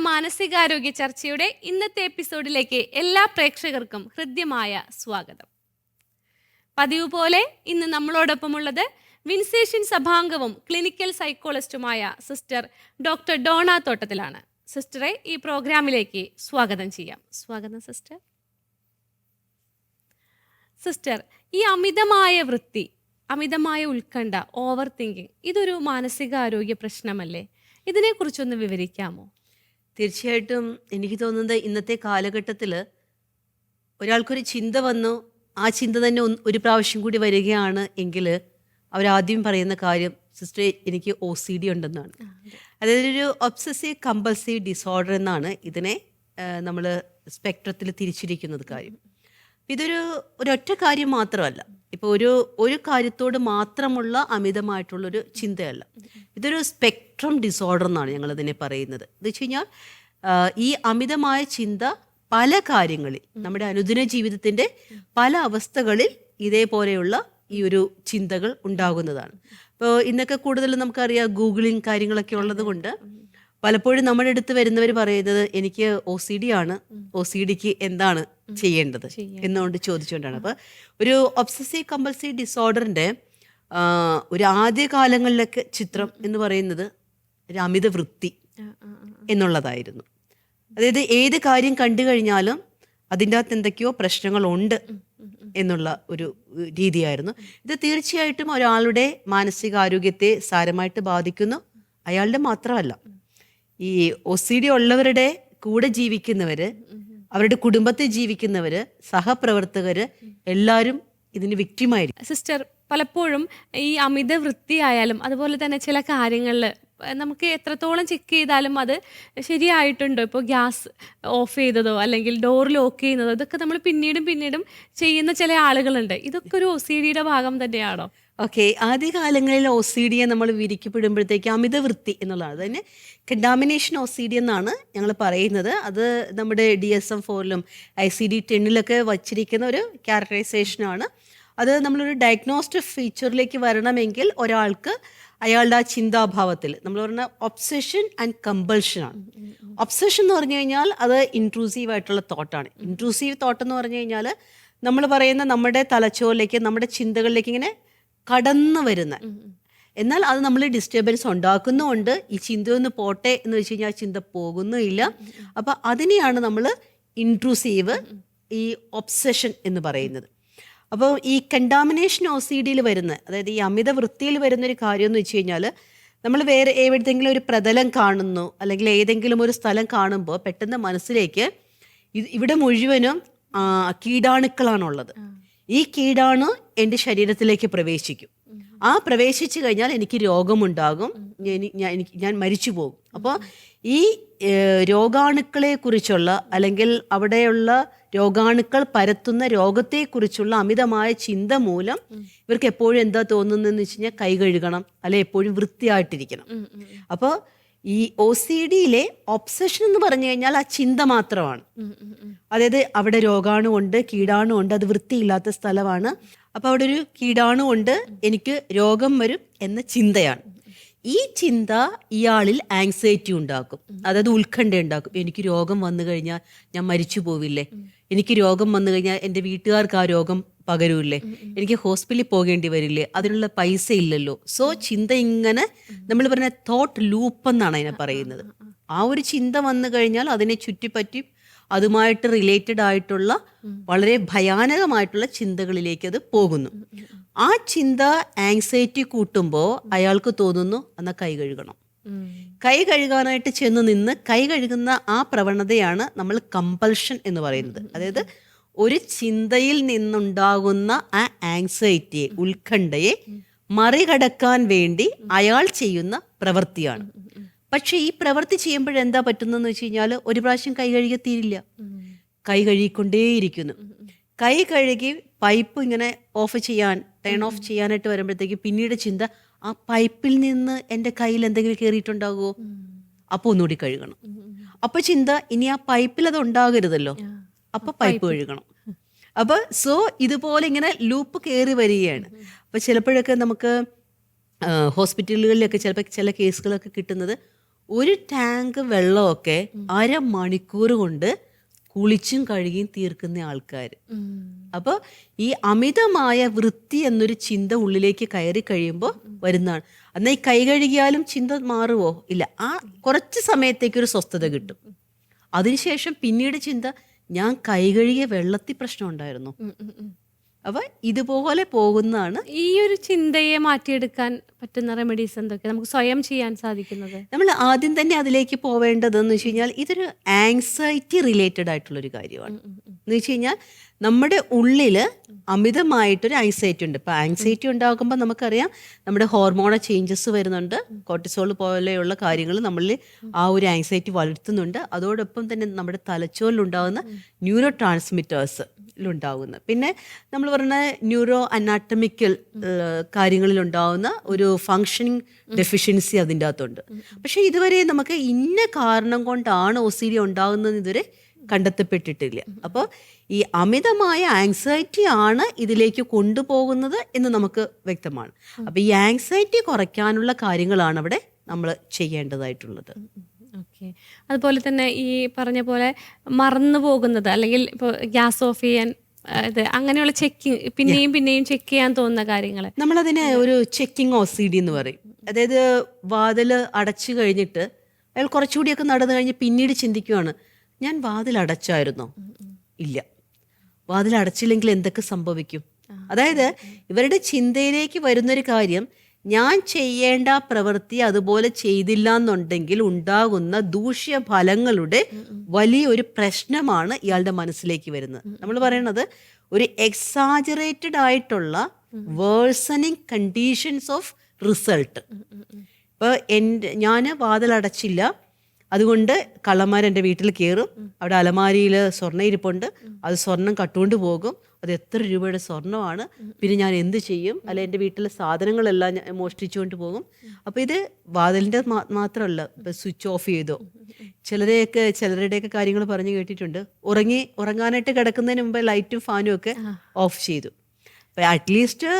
മാനസികാരോഗ്യ ചർച്ചയുടെ ഇന്നത്തെ എപ്പിസോഡിലേക്ക് എല്ലാ പ്രേക്ഷകർക്കും ഹൃദ്യമായ സ്വാഗതം. പതിവ് പോലെ ഇന്ന് നമ്മളോടൊപ്പമുള്ളത് വിൻസേഷ്യൻ സഭാംഗവും ക്ലിനിക്കൽ സൈക്കോളജിസ്റ്റുമായ സിസ്റ്റർ ഡോക്ടർ ഡോണ തോട്ടത്തിലാണ്. സിസ്റ്ററെ ഈ പ്രോഗ്രാമിലേക്ക് സ്വാഗതം ചെയ്യാം. സ്വാഗതം സിസ്റ്റർ. സിസ്റ്റർ, ഈ അമിതമായ വൃത്തി, അമിതമായ ഉത്കണ്ഠ, ഓവർ തിങ്കിങ്, ഇതൊരു മാനസികാരോഗ്യ പ്രശ്നമല്ലേ? ഇതിനെക്കുറിച്ചൊന്ന് വിവരിക്കാമോ? തീർച്ചയായിട്ടും എനിക്ക് തോന്നുന്നത് ഇന്നത്തെ കാലഘട്ടത്തിൽ ഒരാൾക്കൊരു ചിന്ത വന്നു, ആ ചിന്ത തന്നെ ഒരു പ്രാവശ്യം കൂടി വരികയാണ് എങ്കിൽ അവരാദ്യം പറയുന്ന കാര്യം, സിസ്റ്റർ എനിക്ക് OCD ഉണ്ടെന്നാണ്. അതായത് ഒരു ഒബ്സസീവ് കമ്പൾസീവ് ഡിസോർഡർ എന്നാണ് ഇതിനെ നമ്മൾ സ്പെക്ട്രത്തിൽ തിരിച്ചിരിക്കുന്നത് കാര്യം. ഇതൊരു ഒരൊറ്റ കാര്യം മാത്രമല്ല, ഇപ്പോൾ ഒരു കാര്യത്തോട് മാത്രമുള്ള അമിതമായിട്ടുള്ളൊരു ചിന്തയല്ല. ഇതൊരു സ്പെക്ട്രം ഡിസോർഡർ എന്നാണ് ഞങ്ങളിതിനെ പറയുന്നത്. എന്ന് വെച്ച് കഴിഞ്ഞാൽ ഈ അമിതമായ ചിന്ത പല കാര്യങ്ങളിൽ, നമ്മുടെ അനുദിന ജീവിതത്തിൻ്റെ പല അവസ്ഥകളിൽ ഇതേപോലെയുള്ള ഈ ഒരു ചിന്തകൾ ഉണ്ടാകുന്നതാണ്. ഇപ്പോൾ ഇന്നൊക്കെ കൂടുതലും നമുക്കറിയാം ഗൂഗിളിങ് കാര്യങ്ങളൊക്കെ ഉള്ളത് കൊണ്ട് പലപ്പോഴും നമ്മുടെ അടുത്ത് വരുന്നവർ പറയുന്നത് എനിക്ക് OCD ആണ്, OCDക്ക് എന്താണ് ചെയ്യേണ്ടത് എന്നുകൊണ്ട് ചോദിച്ചുകൊണ്ടാണ്. അപ്പോൾ ഒരു ഒബ്സസീവ് കമ്പൾസീവ് ഡിസോർഡറിൻ്റെ ഒരു ആദ്യ കാലങ്ങളിലൊക്കെ ചിത്രം എന്ന് പറയുന്നത് ഒരു അമിത വൃത്തി എന്നുള്ളതായിരുന്നു. അതായത് ഏത് കാര്യം കണ്ടു കഴിഞ്ഞാലും അതിൻ്റെ അകത്ത് എന്തൊക്കെയോ പ്രശ്നങ്ങളുണ്ട് എന്നുള്ള ഒരു രീതിയായിരുന്നു. ഇത് തീർച്ചയായിട്ടും ഒരാളുടെ മാനസികാരോഗ്യത്തെ സാരമായിട്ട് ബാധിക്കുന്നു. അയാളുടെ മാത്രമല്ല, ഈ OCD ഉള്ളവരുടെ കൂടെ ജീവിക്കുന്നവർ, അവരുടെ കുടുംബത്തിൽ ജീവിക്കുന്നവർ, സഹപ്രവർത്തകർ എല്ലാവരും ഇതിന് വിക്ടിമായിരിക്കും. സിസ്റ്റർ, പലപ്പോഴും ഈ അമിത വൃത്തിയായാലും അതുപോലെ തന്നെ ചില കാര്യങ്ങളിൽ നമുക്ക് എത്രത്തോളം ചെക്ക് ചെയ്താലും അത് ശരിയായിട്ടുണ്ടോ, ഇപ്പോൾ ഗ്യാസ് ഓഫ് ചെയ്തതോ അല്ലെങ്കിൽ ഡോർ ലോക്ക് ചെയ്യുന്നതോ, ഇതൊക്കെ നമ്മൾ പിന്നീടും ചെയ്യുന്ന ചില ആളുകളുണ്ട്. ഇതൊക്കെ ഒരു OCDയുടെ ഭാഗം തന്നെയാണോ? ഓക്കെ, ആദ്യകാലങ്ങളിൽ OCD നമ്മൾ വിരിക്കപ്പെടുമ്പോഴത്തേക്ക് അമിത വൃത്തി എന്നുള്ളതാണ്. അതിന് കണ്ടാമിനേഷൻ OCD എന്നാണ് ഞങ്ങൾ പറയുന്നത്. അത് നമ്മുടെ DSM-4 ICD-10 വച്ചിരിക്കുന്ന ഒരു ക്യാരക്ടറൈസേഷനാണ്. അത് നമ്മളൊരു ഡയഗ്നോസ്റ്റിക് ഫീച്ചറിലേക്ക് വരണമെങ്കിൽ ഒരാൾക്ക് അയാളുടെ ആ ചിന്താഭാവത്തിൽ നമ്മൾ പറഞ്ഞ ഒബ്സഷൻ ആൻഡ് കമ്പൾഷനാണ്. ഒബ്സഷൻ എന്ന് പറഞ്ഞു കഴിഞ്ഞാൽ അത് ഇൻട്രൂസീവ് ആയിട്ടുള്ള തോട്ടാണ്. ഇൻട്രൂസീവ് തോട്ട് എന്ന് പറഞ്ഞു കഴിഞ്ഞാൽ നമ്മൾ പറയുന്ന നമ്മുടെ തലച്ചോറിലേക്ക്, നമ്മുടെ ചിന്തകളിലേക്ക് ഇങ്ങനെ കടന്നു വരുന്ന, എന്നാൽ അത് നമ്മൾ ഡിസ്റ്റർബൻസ് ഉണ്ടാക്കുന്നുമുണ്ട്. ഈ ചിന്തയൊന്ന് പോട്ടെ എന്ന് വെച്ച് കഴിഞ്ഞാൽ ചിന്ത പോകുന്നുമില്ല. അപ്പം അതിനെയാണ് നമ്മൾ ഇൻട്രൂസീവ്, ഈ ഒബ്സഷൻ എന്ന് പറയുന്നത്. അപ്പോൾ ഈ കണ്ടാമിനേഷൻ OCDയിൽ വരുന്ന, അതായത് ഈ അമിത വൃത്തിയിൽ വരുന്നൊരു കാര്യം എന്ന് വെച്ച് കഴിഞ്ഞാൽ നമ്മൾ വേറെ എവിടെയെങ്കിലും ഒരു പ്രതലം കാണുന്നു അല്ലെങ്കിൽ ഏതെങ്കിലും ഒരു സ്ഥലം കാണുമ്പോൾ പെട്ടെന്ന് മനസ്സിലേക്ക് ഇവിടെ മുഴുവനും കീടാണുക്കളാണുള്ളത്. ഈ കീടാണു എൻ്റെ ശരീരത്തിലേക്ക് പ്രവേശിക്കും. ആ പ്രവേശിച്ചു കഴിഞ്ഞാൽ എനിക്ക് രോഗമുണ്ടാകും, ഞാൻ മരിച്ചു പോകും. അപ്പോൾ ഈ രോഗാണുക്കളെ കുറിച്ചുള്ള അല്ലെങ്കിൽ അവിടെയുള്ള രോഗാണുക്കൾ പരത്തുന്ന രോഗത്തെക്കുറിച്ചുള്ള അമിതമായ ചിന്ത മൂലം ഇവർക്ക് എപ്പോഴും എന്താ തോന്നുന്നതെന്ന് വെച്ച് കഴിഞ്ഞാൽ കൈ കഴുകണം, അല്ലെ എപ്പോഴും വൃത്തിയായിട്ടിരിക്കണം. അപ്പോൾ ഈ OCDയിലെ ഒബ്സഷൻ എന്ന് പറഞ്ഞു കഴിഞ്ഞാൽ ആ ചിന്ത മാത്രമാണ്. അതായത് അവിടെ രോഗാണുണ്ട്, കീടാണുണ്ട്, അത് വൃത്തിയില്ലാത്ത സ്ഥലമാണ്, അപ്പോൾ അവിടെ ഒരു കീടാണുണ്ട്, എനിക്ക് രോഗം വരും എന്ന ചിന്തയാണ്. ഈ ചിന്ത ഇയാളിൽ ആങ്സൈറ്റി ഉണ്ടാക്കും, അതായത് ഉത്കണ്ഠ ഉണ്ടാക്കും. എനിക്ക് രോഗം വന്നു കഴിഞ്ഞാൽ ഞാൻ മരിച്ചു പോവില്ലേ, എനിക്ക് രോഗം വന്നു കഴിഞ്ഞാൽ എൻ്റെ വീട്ടുകാർക്ക് ആ രോഗം പകരൂല്ലേ, എനിക്ക് ഹോസ്പിറ്റലിൽ പോകേണ്ടി വരില്ലേ, അതിനുള്ള പൈസ ഇല്ലല്ലോ. സോ ചിന്ത ഇങ്ങനെ, നമ്മൾ പറഞ്ഞ തോട്ട് ലൂപ്പ് എന്നാണ് അതിനെ പറയുന്നത്. ആ ഒരു ചിന്ത വന്നു കഴിഞ്ഞാൽ അതിനെ ചുറ്റിപ്പറ്റി അതുമായിട്ട് റിലേറ്റഡ് ആയിട്ടുള്ള വളരെ ഭയാനകമായിട്ടുള്ള ചിന്തകളിലേക്ക് അത് പോകുന്നു. ആ ചിന്ത ആങ്സൈറ്റി കൂട്ടുമ്പോൾ അയാൾക്ക് തോന്നുന്നു എന്നാൽ കൈ കഴുകണം. കൈ കഴുകാനായിട്ട് ചെന്ന് നിന്ന് കൈ കഴുകുന്ന ആ പ്രവണതയാണ് നമ്മൾ കമ്പൾഷൻ എന്ന് പറയുന്നത്. അതായത് ഒരു ചിന്തയിൽ നിന്നുണ്ടാകുന്ന ആ ആങ്സൈറ്റിയെ, ഉത്കണ്ഠയെ മറികടക്കാൻ വേണ്ടി അയാൾ ചെയ്യുന്ന പ്രവൃത്തിയാണ്. പക്ഷെ ഈ പ്രവൃത്തി ചെയ്യുമ്പോഴെന്താ പറ്റുന്നതെന്ന് വെച്ച് കഴിഞ്ഞാൽ ഒരു പ്രാവശ്യം കൈ കഴുകി തീരില്ല, കൈ കഴുകിക്കൊണ്ടേയിരിക്കുന്നു. കൈ കഴുകി പൈപ്പ് ഇങ്ങനെ ഓഫ് ചെയ്യാൻ, ടേൺ ഓഫ് ചെയ്യാനായിട്ട് വരുമ്പോഴത്തേക്ക് പിന്നീട് ചിന്ത, ആ പൈപ്പിൽ നിന്ന് എൻ്റെ കയ്യിൽ എന്തെങ്കിലും കയറിയിട്ടുണ്ടാകുമോ, അപ്പോൾ ഒന്നുകൂടി കഴുകണം. അപ്പോൾ ചിന്ത, ഇനി ആ പൈപ്പിൽ അത് ഉണ്ടാകരുതല്ലോ, അപ്പോൾ പൈപ്പ് കഴുകണം. അപ്പോൾ ഇതുപോലെ ഇങ്ങനെ ലൂപ്പ് കയറി വരികയാണ്. അപ്പോൾ ചിലപ്പോഴൊക്കെ നമുക്ക് ഹോസ്പിറ്റലുകളിലൊക്കെ ചിലപ്പോൾ ചില കേസുകളൊക്കെ കിട്ടുന്നത് ഒരു ടാങ്ക് വെള്ളമൊക്കെ അരമണിക്കൂർ കൊണ്ട് കുളിച്ചും കഴുകിയും തീർക്കുന്ന ആൾക്കാർ. അപ്പോൾ ഈ അമിതമായ വൃത്തി എന്നൊരു ചിന്ത ഉള്ളിലേക്ക് കയറി കഴിയുമ്പോൾ വരുന്നതാണ്. എന്നാൽ ഈ കൈ കഴുകിയാലും ചിന്ത മാറുമോ? ഇല്ല. ആ കുറച്ച് സമയത്തേക്കൊരു സ്വസ്ഥത കിട്ടും. അതിനുശേഷം പിന്നീട് ചിന്ത, ഞാൻ കൈ കഴുകിയ വെള്ളത്തിൽ പ്രശ്നം ഉണ്ടായിരുന്നു. അപ്പൊ ഇതുപോലെ പോകുന്നതാണ്. ഈ ഒരു ചിന്തയെ മാറ്റിയെടുക്കാൻ പറ്റുന്ന റെമഡീസ് എന്തൊക്കെ നമുക്ക് സ്വയം ചെയ്യാൻ സാധിക്കുന്നത്? നമ്മൾ ആദ്യം തന്നെ അതിലേക്ക് പോവേണ്ടതെന്ന് വെച്ച് കഴിഞ്ഞാൽ ഇതൊരു ആങ്സൈറ്റി റിലേറ്റഡ് ആയിട്ടുള്ളൊരു കാര്യമാണ്. എന്ന് വെച്ച് കഴിഞ്ഞാൽ നമ്മുടെ ഉള്ളിൽ അമിതമായിട്ടൊരു ആങ്സൈറ്റി ഉണ്ട്. ഇപ്പം ആങ്സൈറ്റി ഉണ്ടാകുമ്പോൾ നമുക്കറിയാം നമ്മുടെ ഹോർമോണൽ ചേഞ്ചസ് വരുന്നുണ്ട്. കോർട്ടിസോൾ പോലെയുള്ള കാര്യങ്ങൾ നമ്മളിൽ ആ ഒരു ആങ്സൈറ്റി വളർത്തുന്നുണ്ട്. അതോടൊപ്പം തന്നെ നമ്മുടെ തലച്ചോറിലുണ്ടാകുന്ന ന്യൂറോ ട്രാൻസ്മിറ്റേഴ്സിലുണ്ടാകുന്ന, പിന്നെ നമ്മൾ പറയുന്ന ന്യൂറോ അനാട്ടമിക്കൽ കാര്യങ്ങളിലുണ്ടാകുന്ന ഒരു ഫങ്ഷനിങ് ഡെഫിഷ്യൻസി അതിൻ്റെ അകത്തുണ്ട്. പക്ഷേ ഇതുവരെ നമുക്ക് ഇന്ന കാരണം കൊണ്ടാണ് OCD ഉണ്ടാകുന്നത് ഇതുവരെ കണ്ടെത്തപ്പെട്ടിട്ടില്ല. അപ്പോൾ ഈ അമിതമായ ആങ്സൈറ്റി ആണ് ഇതിലേക്ക് കൊണ്ടുപോകുന്നത് എന്ന് നമുക്ക് വ്യക്തമാണ്. അപ്പോൾ ഈ ആങ്സൈറ്റി കുറയ്ക്കാനുള്ള കാര്യങ്ങളാണ് അവിടെ നമ്മൾ ചെയ്യേണ്ടതായിട്ടുള്ളത്. ഓക്കെ. അതുപോലെ തന്നെ ഈ പറഞ്ഞ പോലെ മറന്നു പോകുന്നത്, അല്ലെങ്കിൽ ഇപ്പോൾ ഗ്യാസ് ഓഫ് ചെയ്യാൻ ഇത് അങ്ങനെയുള്ള ചെക്കിങ്, പിന്നെയും പിന്നെയും ചെക്ക് ചെയ്യാൻ തോന്നുന്ന കാര്യങ്ങൾ, നമ്മളതിനെ ഒരു ചെക്കിങ് OCD എന്ന് പറയും. അതായത് വാതിൽ അടച്ചു കഴിഞ്ഞിട്ട് അയാൾ കുറച്ചുകൂടിയൊക്കെ നടന്നു കഴിഞ്ഞ് പിന്നീട് ചിന്തിക്കുകയാണ്, ഞാൻ വാതിൽ അടച്ചായിരുന്നോ? ഇല്ല. വാതിൽ അടച്ചില്ലെങ്കിൽ എന്തൊക്കെ സംഭവിക്കും? അതായത് ഇവരുടെ ചിന്തയിലേക്ക് വരുന്നൊരു കാര്യം, ഞാൻ ചെയ്യേണ്ട പ്രവൃത്തി അതുപോലെ ചെയ്തില്ല എന്നുണ്ടെങ്കിൽ ഉണ്ടാകുന്ന ദൂഷ്യഫലങ്ങളുടെ വലിയൊരു പ്രശ്നമാണ് ഇയാളുടെ മനസ്സിലേക്ക് വരുന്നത്. നമ്മൾ പറയണത് ഒരു എക്സാജറേറ്റഡ് ആയിട്ടുള്ള വേഴ്സണിങ് കണ്ടീഷൻസ് ഓഫ് റിസൾട്ട്. ഇപ്പോൾ ഞാൻ വാതിലടച്ചില്ല, അതുകൊണ്ട് കള്ളന്മാരെൻ്റെ വീട്ടിൽ കയറും, അവിടെ അലമാരിയിൽ സ്വർണ്ണം ഇരിപ്പുണ്ട്, അത് സ്വർണം കട്ടുകൊണ്ട് പോകും, അത് എത്ര രൂപയുടെ സ്വർണ്ണമാണ്, പിന്നെ ഞാൻ എന്ത് ചെയ്യും? അല്ല എൻ്റെ വീട്ടിലെ സാധനങ്ങളെല്ലാം മോഷ്ടിച്ചുകൊണ്ട് പോകും. അപ്പോൾ ഇത് വാതിലിൻ്റെ മാത്രമല്ല, ഇപ്പം സ്വിച്ച് ഓഫ് ചെയ്തോ, ചിലരുടെയൊക്കെ കാര്യങ്ങൾ പറഞ്ഞു കേട്ടിട്ടുണ്ട്, ഉറങ്ങാനായിട്ട് കിടക്കുന്നതിന് മുമ്പ് ലൈറ്റും ഫാനും ഒക്കെ ഓഫ് ചെയ്തു. അപ്പം അറ്റ്ലീസ്റ്റ്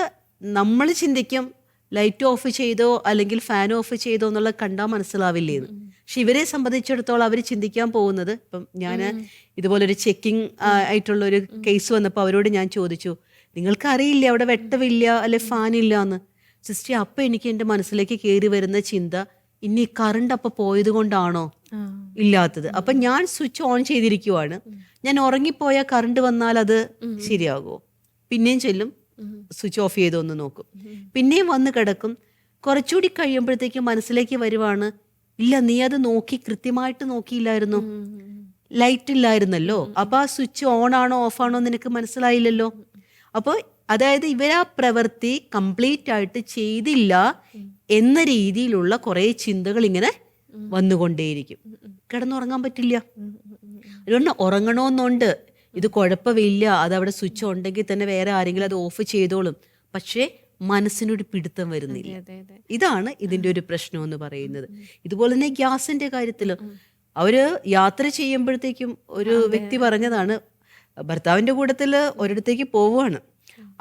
നമ്മൾ ചിന്തിക്കും, ലൈറ്റ് ഓഫ് ചെയ്തോ അല്ലെങ്കിൽ ഫാൻ ഓഫ് ചെയ്തോ എന്നുള്ളത് കണ്ടാൽ മനസ്സിലാവില്ലേന്ന്. പക്ഷെ ഇവരെ സംബന്ധിച്ചിടത്തോളം അവർ ചിന്തിക്കാൻ പോകുന്നത്, ഇപ്പം ഞാൻ ഇതുപോലൊരു ചെക്കിങ് ആയിട്ടുള്ള ഒരു കേസ് വന്നപ്പോൾ അവരോട് ഞാൻ ചോദിച്ചു, നിങ്ങൾക്ക് അറിയില്ല അവിടെ വെട്ടമില്ല അല്ലെ ഫാനില്ല എന്ന്. സിസ്റ്റർ, അപ്പം എനിക്ക് എൻ്റെ മനസ്സിലേക്ക് കയറി വരുന്ന ചിന്ത, ഇനി കറണ്ട് അപ്പം പോയത് കൊണ്ടാണോ ഇല്ലാത്തത്? അപ്പം ഞാൻ സ്വിച്ച് ഓൺ ചെയ്തിരിക്കുവാണ്, ഞാൻ ഉറങ്ങിപ്പോയാൽ കറണ്ട് വന്നാൽ അത് ശരിയാകുമോ? പിന്നെയും ചെല്ലും, സ്വിച്ച് ഓഫ് ചെയ്തൊന്ന് നോക്കും, പിന്നെയും വന്ന് കിടക്കും. കുറച്ചുകൂടി കഴിയുമ്പോഴത്തേക്കും മനസ്സിലേക്ക് വരുവാണ്, ഇല്ല നീ അത് കൃത്യമായിട്ട് നോക്കിയില്ലായിരുന്നു, ലൈറ്റ് ഇല്ലായിരുന്നല്ലോ, അപ്പൊ ആ സ്വിച്ച് ഓൺ ആണോ ഓഫ് ആണോ നിനക്ക് മനസ്സിലായില്ലല്ലോ. അപ്പോൾ അതായത് ഇവരാ പ്രവൃത്തി കംപ്ലീറ്റ് ആയിട്ട് ചെയ്തില്ല എന്ന രീതിയിലുള്ള കുറേ ചിന്തകൾ ഇങ്ങനെ വന്നുകൊണ്ടേയിരിക്കും. കിടന്നുറങ്ങാൻ പറ്റില്ല. അതുകൊണ്ട് ഉറങ്ങണമെന്നുണ്ട്, ഇത് കുഴപ്പമില്ല, അതവിടെ സ്വിച്ച് ഉണ്ടെങ്കിൽ തന്നെ വേറെ ആരെങ്കിലും അത് ഓഫ് ചെയ്തോളും, പക്ഷേ മനസ്സിനൊരു പിടുത്തം വരുന്നില്ല. ഇതാണ് ഇതിൻ്റെ ഒരു പ്രശ്നം എന്ന് പറയുന്നത്. ഇതുപോലെ തന്നെ ഗ്യാസിന്റെ കാര്യത്തിലും അവര് യാത്ര ചെയ്യുമ്പോഴത്തേക്കും ഒരു വ്യക്തി പറഞ്ഞതാണ്, ഭർത്താവിൻ്റെ കൂട്ടത്തിൽ ഒരിടത്തേക്ക് പോവുകയാണ്,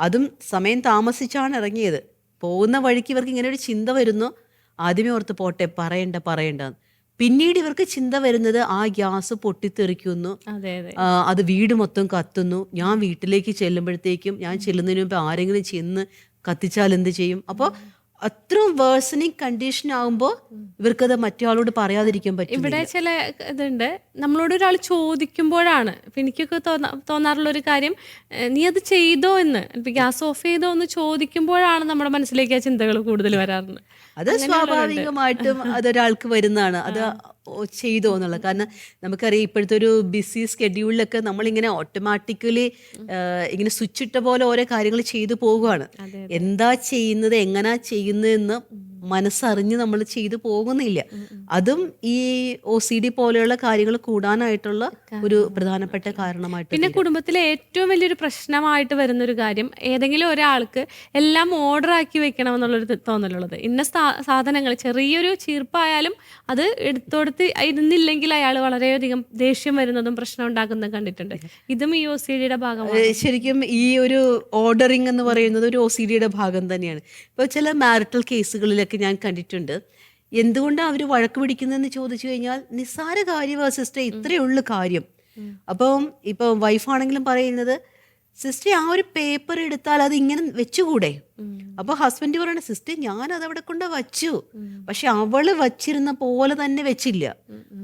അതും സമയം താമസിച്ചാണ് ഇറങ്ങിയത്. പോകുന്ന വഴിക്ക് ഇവർക്ക് ഇങ്ങനെ ഒരു ചിന്ത വരുന്നു, ആദ്യമേ ഓർത്ത് പോട്ടെ പറയണ്ട. പിന്നീട് ഇവർക്ക് ചിന്ത വരുന്നത് ആ ഗ്യാസ് പൊട്ടിത്തെറിക്കുന്നു, അത് വീട് മൊത്തം കത്തുന്നു, ഞാൻ വീട്ടിലേക്ക് ചെല്ലുമ്പോഴത്തേക്കും ഞാൻ ചെല്ലുന്നതിന് മുമ്പ് ആരെങ്കിലും ചെന്ന് കത്തിച്ചാൽ എന്ത് ചെയ്യും? അപ്പോൾ അത്രയും വേഴ്സണിങ് കണ്ടീഷൻ ആകുമ്പോൾ ഇവർക്കത് മറ്റൊരാളോട് പറയാതിരിക്കാൻ പറ്റും. ഇവിടെ ചില ഇതുണ്ട്, നമ്മളോട് ഒരാൾ ചോദിക്കുമ്പോഴാണ്, ഇപ്പം എനിക്കൊക്കെ തോന്നാറുള്ളൊരു കാര്യം, നീ അത് ചെയ്തോ എന്ന്, ഇപ്പം ഗ്യാസ് ഓഫ് ചെയ്തോ എന്ന് ചോദിക്കുമ്പോഴാണ് നമ്മുടെ മനസ്സിലേക്ക് ആ ചിന്തകൾ കൂടുതൽ വരാറുണ്ട്. അത് സ്വാഭാവികമായിട്ടും അതൊരാൾക്ക് വരുന്നതാണ്, അത് ചെയ്തോ എന്നുള്ളത്. കാരണം നമുക്കറിയാം ഇപ്പോഴത്തെ ഒരു ബിസി സ്കെഡ്യൂളിലൊക്കെ നമ്മളിങ്ങനെ ഓട്ടോമാറ്റിക്കലി ഇങ്ങനെ സ്വിച്ച് ഇട്ട പോലെ ഓരോ കാര്യങ്ങൾ ചെയ്തു പോകുകയാണ്. എന്താ ചെയ്യുന്നത്, എങ്ങനാ ചെയ്യുന്നതെന്ന് മനസ്സറിഞ്ഞ് നമ്മൾ ചെയ്തു പോകുന്നില്ല. അതും ഈ OCD പോലെയുള്ള കാര്യങ്ങൾ കൂടാനായിട്ടുള്ള ഒരു പ്രധാനപ്പെട്ട കാരണമായിട്ട്. പിന്നെ കുടുംബത്തിലെ ഏറ്റവും വലിയൊരു പ്രശ്നമായിട്ട് വരുന്നൊരു കാര്യം, ഏതെങ്കിലും ഒരാൾക്ക് എല്ലാം ഓർഡർ ആക്കി വെക്കണം എന്നുള്ളൊരു തോന്നലുള്ളത്. ഇന്ന സാധനങ്ങൾ ചെറിയൊരു ചീർപ്പായാലും അത് എടുത്തോടുത്ത് ഇരുന്നില്ലെങ്കിൽ അയാൾ വളരെയധികം ദേഷ്യം വരുന്നതും പ്രശ്നം ഉണ്ടാക്കുന്നതും കണ്ടിട്ടുണ്ട്. ഇതും ഈ OCDയുടെ ഭാഗമാണ്. ശരിക്കും ഈ ഒരു ഓർഡറിങ് എന്ന് പറയുന്നത് ഒരു OCDയുടെ ഭാഗം തന്നെയാണ്. ഇപ്പോൾ ചില മാരിറ്റൽ കേസുകളിലൊക്കെ ഞാൻ കണ്ടിട്ടുണ്ട്, എന്തുകൊണ്ടാണ് അവർ വഴക്ക് പിടിക്കുന്നതെന്ന് ചോദിച്ചു കഴിഞ്ഞാൽ നിസ്സാര കാര്യമാണ് സിസ്റ്റർ, ഇത്രയേ ഉള്ളൂ കാര്യം. അപ്പം ഇപ്പം വൈഫാണെങ്കിലും പറയുന്നത് സിസ്റ്റർ ആ ഒരു പേപ്പർ എടുത്താൽ അത് ഇങ്ങനെ വെച്ചുകൂടെ. അപ്പോൾ ഹസ്ബൻഡ് പറയണ സിസ്റ്റർ ഞാൻ അതവിടെ കൊണ്ട് വച്ചു, പക്ഷെ അവള് വച്ചിരുന്ന പോലെ തന്നെ വെച്ചില്ല.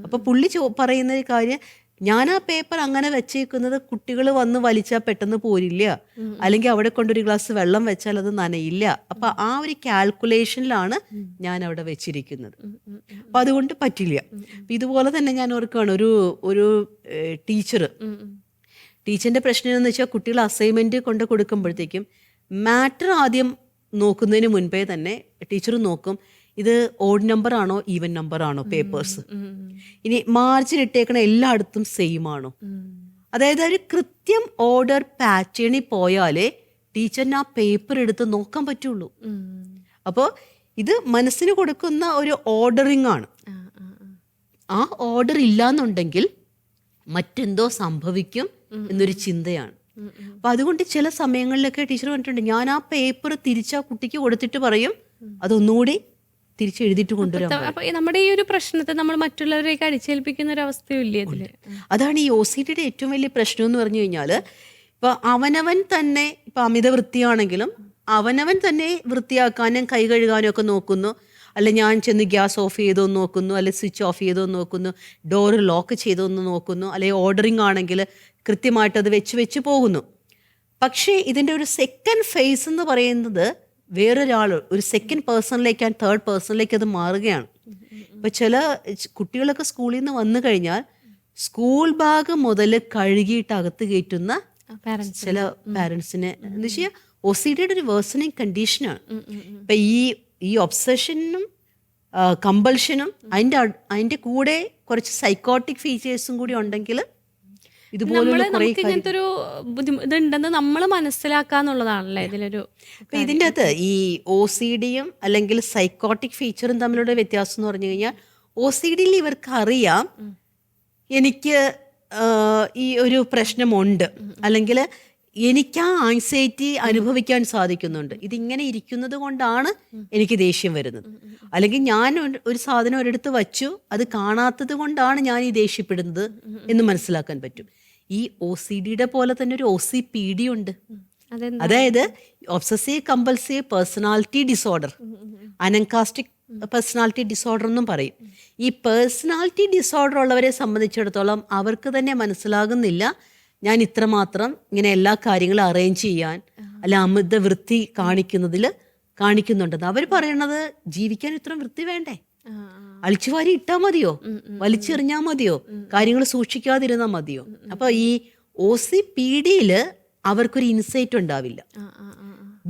അപ്പൊ പുള്ളി പറയുന്ന ഒരു കാര്യം, ഞാൻ ആ പേപ്പർ അങ്ങനെ വെച്ചേക്കുന്നത് കുട്ടികൾ വന്ന് വലിച്ചാൽ പെട്ടെന്ന് പോരില്ല, അല്ലെങ്കിൽ അവിടെ കൊണ്ടൊരു ഗ്ലാസ് വെള്ളം വെച്ചാൽ അത് നനയില്ല. അപ്പൊ ആ ഒരു കാൽക്കുലേഷനിലാണ് ഞാൻ അവിടെ വെച്ചിരിക്കുന്നത്. അപ്പൊ അതുകൊണ്ട് പറ്റില്ല. അപ്പൊ ഇതുപോലെ തന്നെ ഞാൻ ഓർക്കുകയാണ്, ഒരു ടീച്ചറിന്റെ പ്രശ്നം എന്ന് വെച്ചാൽ കുട്ടികൾ അസൈൻമെന്റ് കൊണ്ട് കൊടുക്കുമ്പോഴത്തേക്കും മാറ്റർ ആദ്യം നോക്കുന്നതിന് മുൻപേ തന്നെ ടീച്ചർ നോക്കും ഇത് ഓഡ് നമ്പർ ആണോ ഈവൻ നമ്പർ ആണോ പേപ്പേഴ്സ്, ഇനി മാർജിൻ ഇട്ടേക്കണ എല്ലായിടത്തും സെയിം ആണോ. അതായത് ഒരു കൃത്യം ഓർഡർ പാറ്റേണിൽ പോയാലേ ടീച്ചറിന് ആ പേപ്പർ എടുത്ത് നോക്കാൻ പറ്റുള്ളൂ. അപ്പോൾ ഇത് മനസ്സിന് കൊടുക്കുന്ന ഒരു ഓർഡറിങ് ആണ്. ആ ഓർഡർ ഇല്ലാന്നുണ്ടെങ്കിൽ മറ്റെന്തോ സംഭവിക്കും എന്നൊരു ചിന്തയാണ്. അപ്പൊ അതുകൊണ്ട് ചില സമയങ്ങളിലൊക്കെ ടീച്ചർ പറഞ്ഞിട്ടുണ്ട്, ഞാൻ ആ പേപ്പർ തിരിച്ചാ കുട്ടിക്ക് കൊടുത്തിട്ട് പറയും അതൊന്നുകൂടി തിരിച്ചെഴുതിയിട്ട് കൊണ്ടുവരാൻ. അപ്പൊ നമ്മുടെ ഈ ഒരു പ്രശ്നത്തെ നമ്മൾ മറ്റുള്ളവരേക്ക് അടിച്ചേൽപ്പിക്കുന്ന ഒരു അവസ്ഥയും ഇല്ലേ ഇതില്? അതാണ് ഈ OCDയുടെ ഏറ്റവും വലിയ പ്രശ്നം എന്ന് പറഞ്ഞു കഴിഞ്ഞാൽ, ഇപ്പൊ അവനവൻ തന്നെ, ഇപ്പൊ അമിത വൃത്തിയാണെങ്കിലും അവനവൻ തന്നെ വൃത്തിയാക്കാനും കൈ കഴുകാനും ഒക്കെ നോക്കുന്നു. അല്ല ഞാൻ ചെന്ന് ഗ്യാസ് ഓഫ് ചെയ്തോന്ന് നോക്കുന്നു, അല്ലെ സ്വിച്ച് ഓഫ് ചെയ്തോന്ന് നോക്കുന്നു, ഡോറ് ലോക്ക് ചെയ്തോന്ന് നോക്കുന്നു, അല്ലെങ്കിൽ ഓർഡറിങ് ആണെങ്കിൽ കൃത്യമായിട്ട് അത് വെച്ച് പോകുന്നു. പക്ഷേ ഇതിൻ്റെ ഒരു സെക്കൻഡ് ഫേസ് എന്ന് പറയുന്നത് വേറൊരാൾ ഒരു സെക്കൻഡ് പേഴ്സണിലേക്ക് ആൻഡ് തേർഡ് പേഴ്സണിലേക്ക് അത് മാറുകയാണ്. ഇപ്പം ചില കുട്ടികളൊക്കെ സ്കൂളിൽ നിന്ന് വന്നു കഴിഞ്ഞാൽ സ്കൂൾ ബാഗ് മുതൽ കഴുകിയിട്ട് അകത്ത് കയറ്റുന്ന ചില പാരൻസിനെ എന്ന് വെച്ചാൽ OCDയുടെ ഒരു വേഴ്സണിങ് കണ്ടീഷനാണ്. ഇപ്പം ഈ ഒബ്സഷനും കമ്പൾഷനും അതിൻ്റെ കൂടെ കുറച്ച് സൈക്കോട്ടിക് ഫീച്ചേഴ്സും കൂടി ഉണ്ടെങ്കിൽ ഇതുപോലെ ഇങ്ങനത്തെ ഒരു ഇതുണ്ടെന്ന് നമ്മൾ മനസ്സിലാക്കാന്നുള്ളതാണല്ലേ ഇതിലൊരു. ഇതിൻ്റെ അകത്ത് ഈ OCDയും അല്ലെങ്കിൽ സൈക്കോട്ടിക് ഫീച്ചറും തമ്മിലുള്ള വ്യത്യാസം എന്ന് പറഞ്ഞു കഴിഞ്ഞാൽ, OCDയിൽ ഇവർക്ക് അറിയാം എനിക്ക് ഈ ഒരു പ്രശ്നമുണ്ട്, അല്ലെങ്കിൽ എനിക്ക് ആ ആൻസൈറ്റി അനുഭവിക്കാൻ സാധിക്കുന്നുണ്ട്, ഇതിങ്ങനെ ഇരിക്കുന്നത് കൊണ്ടാണ് എനിക്ക് ദേഷ്യം വരുന്നത്, അല്ലെങ്കിൽ ഞാൻ ഒരു സാധനം ഒരിടത്ത് വച്ചു അത് കാണാത്തത് കൊണ്ടാണ് ഞാൻ ഈ ദേഷ്യപ്പെടുന്നത് എന്ന് മനസ്സിലാക്കാൻ പറ്റും. ഈ OCDയുടെ പോലെ തന്നെ ഒരു OCPD ഉണ്ട്. അതായത് obsessive compulsive personality disorder, anankastic personality disorder എന്നും പറയും. ഈ പേഴ്സണാലിറ്റി ഡിസോർഡർ ഉള്ളവരെ സംബന്ധിച്ചിടത്തോളം അവർക്ക് തന്നെ മനസ്സിലാകുന്നില്ല ഞാൻ ഇത്രമാത്രം ഇങ്ങനെ എല്ലാ കാര്യങ്ങളും അറേഞ്ച് ചെയ്യാൻ അല്ല അമിത വൃത്തി കാണിക്കുന്നുണ്ടെന്ന്. അവർ പറയണത് ജീവിക്കാൻ ഇത്ര വൃത്തി വേണ്ടേ, അളിച്ചുവാരി ഇട്ടാ മതിയോ, വലിച്ചെറിഞ്ഞാൽ മതിയോ, കാര്യങ്ങൾ സൂക്ഷിക്കാതിരുന്നാൽ മതിയോ. അപ്പൊ ഈ OCPDയിൽ അവർക്കൊരു ഇൻസൈറ്റ് ഉണ്ടാവില്ല.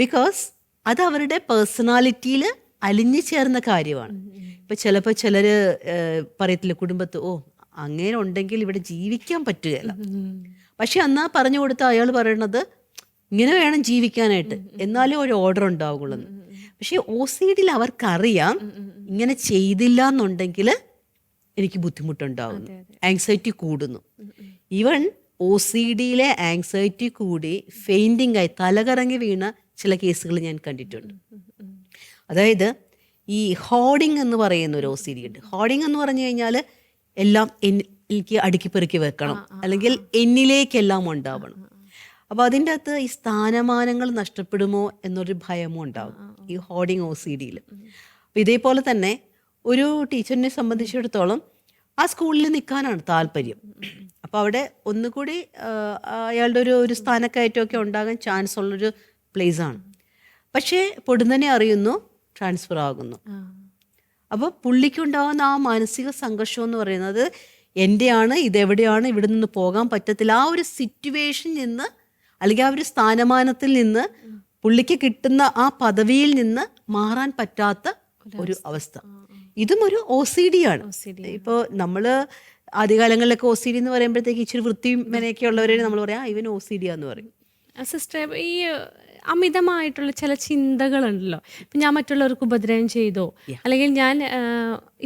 ബിക്കോസ് അത് അവരുടെ പേഴ്സണാലിറ്റിയിൽ അലിഞ്ഞു ചേർന്ന കാര്യമാണ്. ഇപ്പൊ ചിലപ്പോൾ ചിലര് പറയത്തില്ല കുടുംബത്ത്, ഓ അങ്ങനെ ഉണ്ടെങ്കിൽ ഇവിടെ ജീവിക്കാൻ പറ്റുകയില്ല. പക്ഷെ എന്നാ പറഞ്ഞു കൊടുത്ത അയാൾ പറയണത് ഇങ്ങനെ വേണം ജീവിക്കാനായിട്ട്, എന്നാലും ഒരു ഓർഡർ ഉണ്ടാവുള്ളൂ. പക്ഷെ OCDയിൽ അവർക്കറിയാം ഇങ്ങനെ ചെയ്തില്ല എന്നുണ്ടെങ്കിൽ എനിക്ക് ബുദ്ധിമുട്ടുണ്ടാവുന്നു, ആങ്സൈറ്റി കൂടുന്നു. ഈവൻ OCDയിലെ ആങ്സൈറ്റി കൂടി ഫെയിൻറ്റിംഗ് ആയി തലകറങ്ങി വീണ ചില കേസുകൾ ഞാൻ കണ്ടിട്ടുണ്ട്. അതായത് ഈ ഹോർഡിങ് എന്ന് പറയുന്ന ഒരു OCD ഉണ്ട്. ഹോർഡിങ് എന്ന് പറഞ്ഞു കഴിഞ്ഞാൽ എല്ലാം എനിക്ക് അടുക്കി പെറുക്കി വെക്കണം, അല്ലെങ്കിൽ എന്നിലേക്കെല്ലാം ഉണ്ടാവണം. അപ്പോൾ അതിൻ്റെ അകത്ത് ഈ സ്ഥാനമാനങ്ങൾ നഷ്ടപ്പെടുമോ എന്നൊരു ഭയമോ ഉണ്ടാവും ഈ ഹോർഡിങ് OCDയിൽ. അപ്പോൾ ഇതേപോലെ തന്നെ ഒരു ടീച്ചറിനെ സംബന്ധിച്ചിടത്തോളം ആ സ്കൂളിൽ നിൽക്കാനാണ് താല്പര്യം. അപ്പോൾ അവിടെ ഒന്നുകൂടി അയാളുടെ ഒരു സ്ഥാനക്കയറ്റമൊക്കെ ഉണ്ടാകാൻ ചാൻസ് ഉള്ളൊരു പ്ലേസാണ്. പക്ഷേ പൊടുന്നനെ അറിയുന്നു ട്രാൻസ്ഫർ ആകുന്നു. അപ്പോൾ പുള്ളിക്കുണ്ടാകുന്ന ആ മാനസിക സംഘർഷം എന്ന് പറയുന്നത് എൻ്റെയാണ്, ഇതെവിടെയാണ്, ഇവിടെ നിന്ന് പോകാൻ പറ്റത്തില്ല, ആ ഒരു സിറ്റുവേഷനിൽ നിന്ന് അല്ലെങ്കിൽ ആ ഒരു സ്ഥാനമാനത്തിൽ നിന്ന് പുള്ളിക്ക് കിട്ടുന്ന ആ പദവിയിൽ നിന്ന് മാറാൻ പറ്റാത്ത ഒരു അവസ്ഥ. ഇതും ഒരു OCD ആണ്. ഇപ്പോൾ നമ്മൾ ആദ്യകാലങ്ങളിലൊക്കെ OCD എന്ന് പറയുമ്പോഴത്തേക്ക് ഇച്ചിരി വൃത്തിയും മെനയൊക്കെ ഉള്ളവരെ നമ്മൾ പറയാം ഇവൻ OCD ആന്ന് പറയും. സിസ്റ്റർ, ഈ അമിതമായിട്ടുള്ള ചില ചിന്തകളുണ്ടല്ലോ, ഇപ്പം ഞാൻ മറ്റുള്ളവർക്ക് ഉപദ്രവം ചെയ്തോ, അല്ലെങ്കിൽ ഞാൻ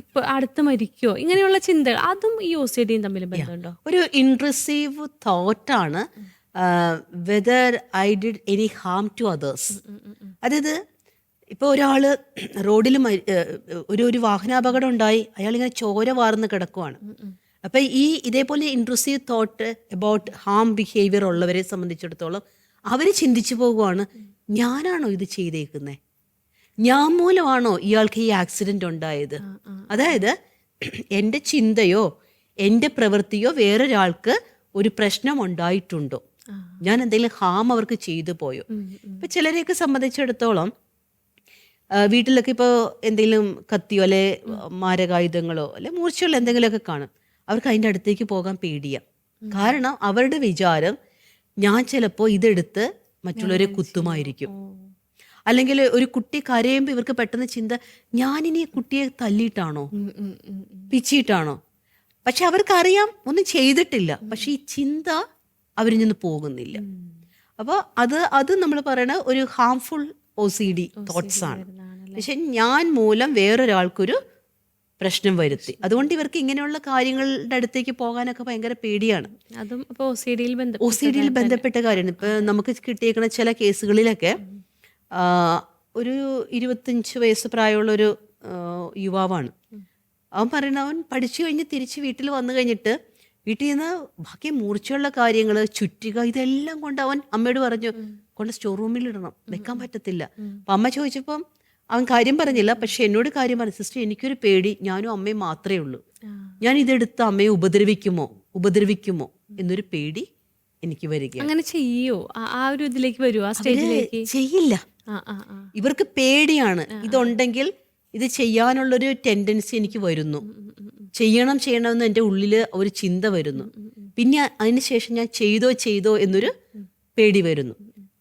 ഇപ്പൊ അടുത്ത് മരിക്കോ, ഇങ്ങനെയുള്ള ചിന്തകൾ, അതും ഈ OCDയും തമ്മിൽ ബന്ധമുണ്ടോ? ഒരു ഇൻട്രസീവ് തോട്ടാണ് whether I did any harm to others. അതായത് ഇപ്പോൾ ഒരാൾ റോഡിൽ ഒരു വാഹനാപകടം ഉണ്ടായി, അയാളിങ്ങനെ ചോര വാർന്ന് കിടക്കുവാണ്. അപ്പം ഇതേപോലെ intrusive thought about harm behaviour ഉള്ളവരെ സംബന്ധിച്ചിടത്തോളം അവർ ചിന്തിച്ചു പോകുവാണ്, ഞാനാണോ ഇത് ചെയ്തേക്കുന്നത്, ഞാൻ മൂലമാണോ ഇയാൾക്ക് ഈ ആക്സിഡന്റ് ഉണ്ടായത്. അതായത് എൻ്റെ ചിന്തയോ എൻ്റെ പ്രവൃത്തിയോ വേറൊരാൾക്ക് ഒരു പ്രശ്നം ഉണ്ടായിട്ടുണ്ടോ, ഞാൻ എന്തെങ്കിലും ഹാം അവർക്ക് ചെയ്തു പോയോ. ഇപ്പം ചിലരെയൊക്കെ സംബന്ധിച്ചിടത്തോളം വീട്ടിലൊക്കെ ഇപ്പോൾ എന്തെങ്കിലും കത്തിയോ അല്ലെ മാരകായുധങ്ങളോ അല്ലെ മൂർച്ചയുള്ള എന്തെങ്കിലുമൊക്കെ കാണും, അവർക്ക് അതിൻ്റെ അടുത്തേക്ക് പോകാൻ പേടിയാണ്. കാരണം അവരുടെ വിചാരം ഞാൻ ചിലപ്പോൾ ഇതെടുത്ത് മറ്റുള്ളവരെ കുത്തുമായിരിക്കും. അല്ലെങ്കിൽ ഒരു കുട്ടി കരയുമ്പോൾ ഇവർക്ക് പെട്ടെന്ന് ചിന്ത, ഞാനിനി കുട്ടിയെ തല്ലിയിട്ടാണോ പിച്ചിയിട്ടാണോ. പക്ഷെ അവർക്കറിയാം ഒന്നും ചെയ്തിട്ടില്ല, പക്ഷെ ഈ ചിന്ത അവരിൽ നിന്ന് പോകുന്നില്ല. അപ്പോൾ അത് നമ്മൾ പറയണ ഒരു ഹാംഫുൾ OCD തോട്ട്സ് ആണ്. പക്ഷെ ഞാൻ മൂലം വേറൊരാൾക്കൊരു പ്രശ്നം വരുത്തി, അതുകൊണ്ട് ഇവർക്ക് ഇങ്ങനെയുള്ള കാര്യങ്ങളുടെ അടുത്തേക്ക് പോകാനൊക്കെ ഭയങ്കര പേടിയാണ്. അതും ഇപ്പോൾ OCD-യിൽ ബന്ധപ്പെട്ട കാര്യമാണ്. ഇപ്പൊ നമുക്ക് കിട്ടിയേക്കുന്ന ചില കേസുകളിലൊക്കെ ഒരു 25 വയസ്സ് പ്രായമുള്ളൊരു യുവാവാണ്. അവൻ പറയുന്ന, അവൻ പഠിച്ചു കഴിഞ്ഞ് തിരിച്ച് വീട്ടിൽ വന്നു കഴിഞ്ഞിട്ട് വീട്ടിൽ നിന്ന് ബാക്കി മൂർച്ചയുള്ള കാര്യങ്ങൾ, ചുറ്റിക, ഇതെല്ലാം കൊണ്ട് അവൻ അമ്മയോട് പറഞ്ഞു കൊണ്ട് സ്റ്റോർ റൂമിൽ ഇടണം, വെക്കാൻ പറ്റത്തില്ല. അപ്പം അമ്മ ചോദിച്ചപ്പം അവൻ കാര്യം പറഞ്ഞില്ല, പക്ഷെ എന്നോട് കാര്യം പറഞ്ഞു, സിസ്റ്റർ എനിക്കൊരു പേടി, ഞാനും അമ്മയും മാത്രമേ ഉള്ളൂ, ഞാൻ ഇതെടുത്ത് അമ്മയെ ഉപദ്രവിക്കുമോ എന്നൊരു പേടി എനിക്ക് വരിക. അങ്ങനെ ചെയ്യോ? ആ ഒരു ഇതിലേക്ക് വരുമോ? ആ സ്റ്റേജിലേക്ക് ചെയ്യില്ല. ഇവർക്ക് പേടിയാണ്. ഇതുണ്ടെങ്കിൽ ഇത് ചെയ്യാനുള്ളൊരു ടെൻഡൻസി എനിക്ക് വരുന്നു, ചെയ്യണമെന്ന് എൻ്റെ ഉള്ളിൽ ഒരു ചിന്ത വരുന്നു, പിന്നെ അതിനുശേഷം ഞാൻ ചെയ്തോ എന്നൊരു പേടി വരുന്നു.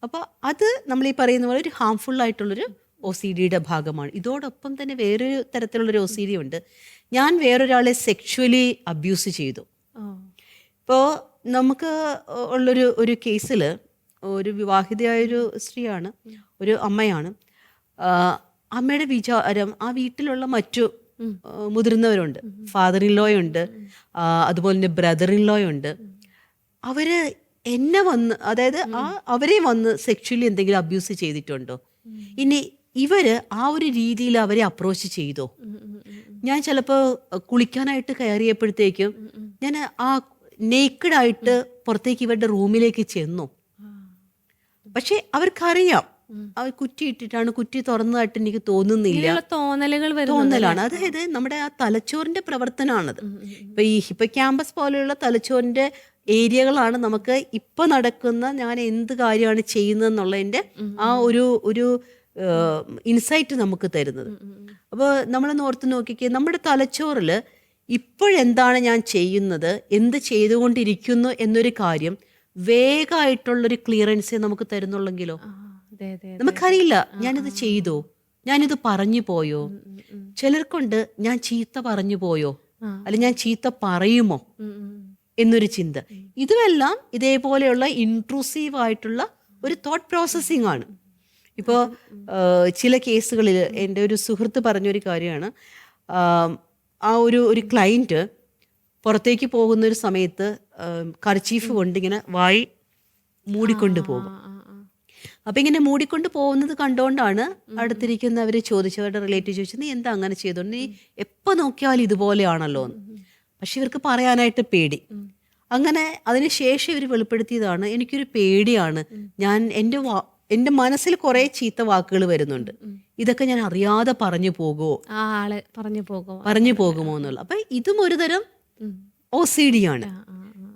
അപ്പോൾ അത് നമ്മൾ ഈ പറയുന്ന പോലെ ഒരു ഹാംഫുൾ ആയിട്ടുള്ളൊരു OCD-യുടെ ഭാഗമാണ്. ഇതോടൊപ്പം തന്നെ വേറൊരു തരത്തിലുള്ളൊരു OCD ഉണ്ട്. ഞാൻ വേറൊരാളെ സെക്ഷുവലി അബ്യൂസ് ചെയ്തു. ഇപ്പോൾ നമുക്ക് ഒരു കേസിൽ ഒരു വിവാഹിതയായൊരു സ്ത്രീയാണ്, ഒരു അമ്മയാണ്. അമ്മയുടെ വിചാരം ആ വീട്ടിലുള്ള മറ്റു മുതിർന്നവരുണ്ട്, ഫാദർ ഇൻ ലോയുണ്ട്, അതുപോലെ തന്നെ ബ്രദർ ഇൻ ലോയുണ്ട്. അവര് എന്നെ വന്ന്, അതായത് അവരെ വന്ന് സെക്ഷുവലി എന്തെങ്കിലും അബ്യൂസ് ചെയ്തിട്ടുണ്ടോ, ഇനി ഇവര് ആ ഒരു രീതിയിൽ അവരെ അപ്രോച്ച് ചെയ്തോ. ഞാൻ ചിലപ്പോൾ കുളിക്കാനായിട്ട് കയറിയപ്പോഴത്തേക്കും ഞാൻ ആ നേക്കഡായിട്ട് പുറത്തേക്ക് ഇവരുടെ റൂമിലേക്ക് ചെന്നു. പക്ഷെ അവർക്കറിയാം അവർ കുറ്റിയിട്ടിട്ടാണ്, കുറ്റി തുറന്നതായിട്ട് എനിക്ക് തോന്നുന്നില്ല, തോന്നലാണ്. അതായത് നമ്മുടെ ആ തലച്ചോറിന്റെ പ്രവർത്തനമാണത്. ഇപ്പൊ ഈ ഹിപ്പോകാമ്പസ് പോലെയുള്ള തലച്ചോറിന്റെ ഏരിയകളാണ് നമുക്ക് ഇപ്പൊ നടക്കുന്ന ഞാൻ എന്ത് കാര്യമാണ് ചെയ്യുന്നതെന്നുള്ളതിന്റെ ആ ഒരു ഇൻസൈറ്റ് നമുക്ക് തരുന്നത്. അപ്പോൾ നമ്മളൊന്ന് ഓർത്ത് നോക്കിക്കേ, നമ്മുടെ തലച്ചോറിൽ ഇപ്പോഴെന്താണ് ഞാൻ ചെയ്യുന്നത്, എന്ത് ചെയ്തുകൊണ്ടിരിക്കുന്നു എന്നൊരു കാര്യം വേഗമായിട്ടുള്ളൊരു ക്ലിയറൻസേ നമുക്ക് തരുന്നുള്ളെങ്കിലോ. നമുക്കറിയില്ല ഞാനിത് ചെയ്തോ, ഞാനിത് പറഞ്ഞു പോയോ. ചിലർക്കുണ്ട് ഞാൻ ചീത്ത പറഞ്ഞു പോയോ, അല്ലെങ്കിൽ ഞാൻ ചീത്ത പറയുമോ എന്നൊരു ചിന്ത. ഇതുമെല്ലാം ഇതേപോലെയുള്ള ഇൻട്രൂസീവ് ആയിട്ടുള്ള ഒരു തോട്ട് പ്രോസസ്സിംഗ് ആണ്. ഇപ്പോൾ ചില കേസുകളിൽ എൻ്റെ ഒരു സുഹൃത്ത് പറഞ്ഞൊരു കാര്യമാണ്, ആ ഒരു ക്ലയൻറ്റ് പുറത്തേക്ക് പോകുന്നൊരു സമയത്ത് കർച്ചീഫ് കൊണ്ടിങ്ങനെ വായി മൂടിക്കൊണ്ട് പോകും. അപ്പം ഇങ്ങനെ മൂടിക്കൊണ്ട് പോകുന്നത് കണ്ടുകൊണ്ടാണ് അടുത്തിരിക്കുന്നവർ ചോദിച്ചവരുടെ റിലേറ്റീവ് ചോദിച്ചത്, നീ എന്താ അങ്ങനെ ചെയ്തോണ്ട്, നീ എപ്പോൾ നോക്കിയാലും ഇതുപോലെയാണല്ലോ എന്ന്. പക്ഷെ ഇവർക്ക് പറയാനായിട്ട് പേടി. അങ്ങനെ അതിനുശേഷം ഇവർ വെളിപ്പെടുത്തിയതാണ്, എനിക്കൊരു പേടിയാണ്, ഞാൻ എൻ്റെ മനസ്സിൽ കുറേ ചീത്ത വാക്കുകൾ വരുന്നുണ്ട്, ഇതൊക്കെ ഞാൻ അറിയാതെ പറഞ്ഞു പോകുമോ എന്നുള്ള. അപ്പം ഇതും ഒരു തരം OCD ആണ്.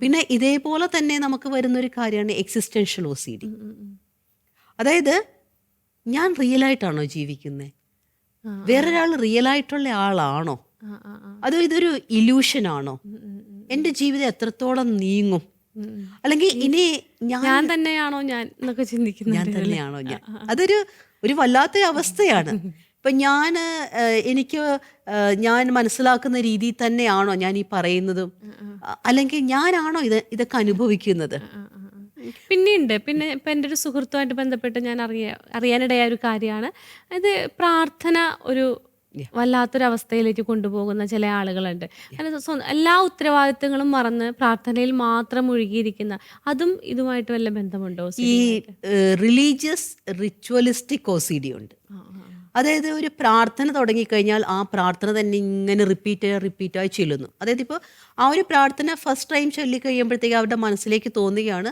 പിന്നെ ഇതേപോലെ തന്നെ നമുക്ക് വരുന്നൊരു കാര്യമാണ് എക്സിസ്റ്റൻഷ്യൽ OCD. അതായത് ഞാൻ റിയലായിട്ടാണോ ജീവിക്കുന്നത്, വേറൊരാൾ റിയലായിട്ടുള്ള ആളാണോ, അതോ ഇതൊരു ഇല്യൂഷനാണോ, എൻ്റെ ജീവിതം എത്രത്തോളം നീങ്ങും, അല്ലെങ്കിൽ ഇനി ഞാൻ തന്നെയാണോ ഞാൻ എന്നൊക്കെ ചിന്തിക്കുന്നു, ഞാൻ തന്നെയാണോ ഞാൻ. അതൊരു വല്ലാത്ത അവസ്ഥയാണ്. ഇപ്പം ഞാൻ മനസ്സിലാക്കുന്ന രീതിയിൽ തന്നെയാണോ ഞാൻ ഈ പറയുന്നതും, അല്ലെങ്കിൽ ഞാനാണോ ഇതൊക്കെ അനുഭവിക്കുന്നത്. പിന്നെ ഇപ്പം എൻ്റെ ഒരു സുഹൃത്തുമായിട്ട് ബന്ധപ്പെട്ട് ഞാൻ അറിയാനിടയായ ഒരു കാര്യമാണ്, അത് പ്രാർത്ഥന ഒരു വല്ലാത്തൊരവസ്ഥയിലേക്ക് കൊണ്ടുപോകുന്ന ചില ആളുകളുണ്ട്. എല്ലാ ഉത്തരവാദിത്തങ്ങളും മറന്ന് പ്രാർത്ഥനയിൽ മാത്രം മുഴുകിയിരിക്കുന്ന, അതും ഇതുമായിട്ട് വല്ല ബന്ധമുണ്ടോ? ഈ റിലീജിയസ് റിച്വലിസ്റ്റിക് OCD ഉണ്ട്. അതായത് ഒരു പ്രാർത്ഥന തുടങ്ങിക്കഴിഞ്ഞാൽ ആ പ്രാർത്ഥന തന്നെ ഇങ്ങനെ റിപ്പീറ്റായി ചെല്ലുന്നു. അതായത് ഇപ്പോൾ ആ ഒരു പ്രാർത്ഥന ഫസ്റ്റ് ടൈം ചൊല്ലിക്കഴിയുമ്പോഴത്തേക്ക് അവരുടെ മനസ്സിലേക്ക് തോന്നുകയാണ്,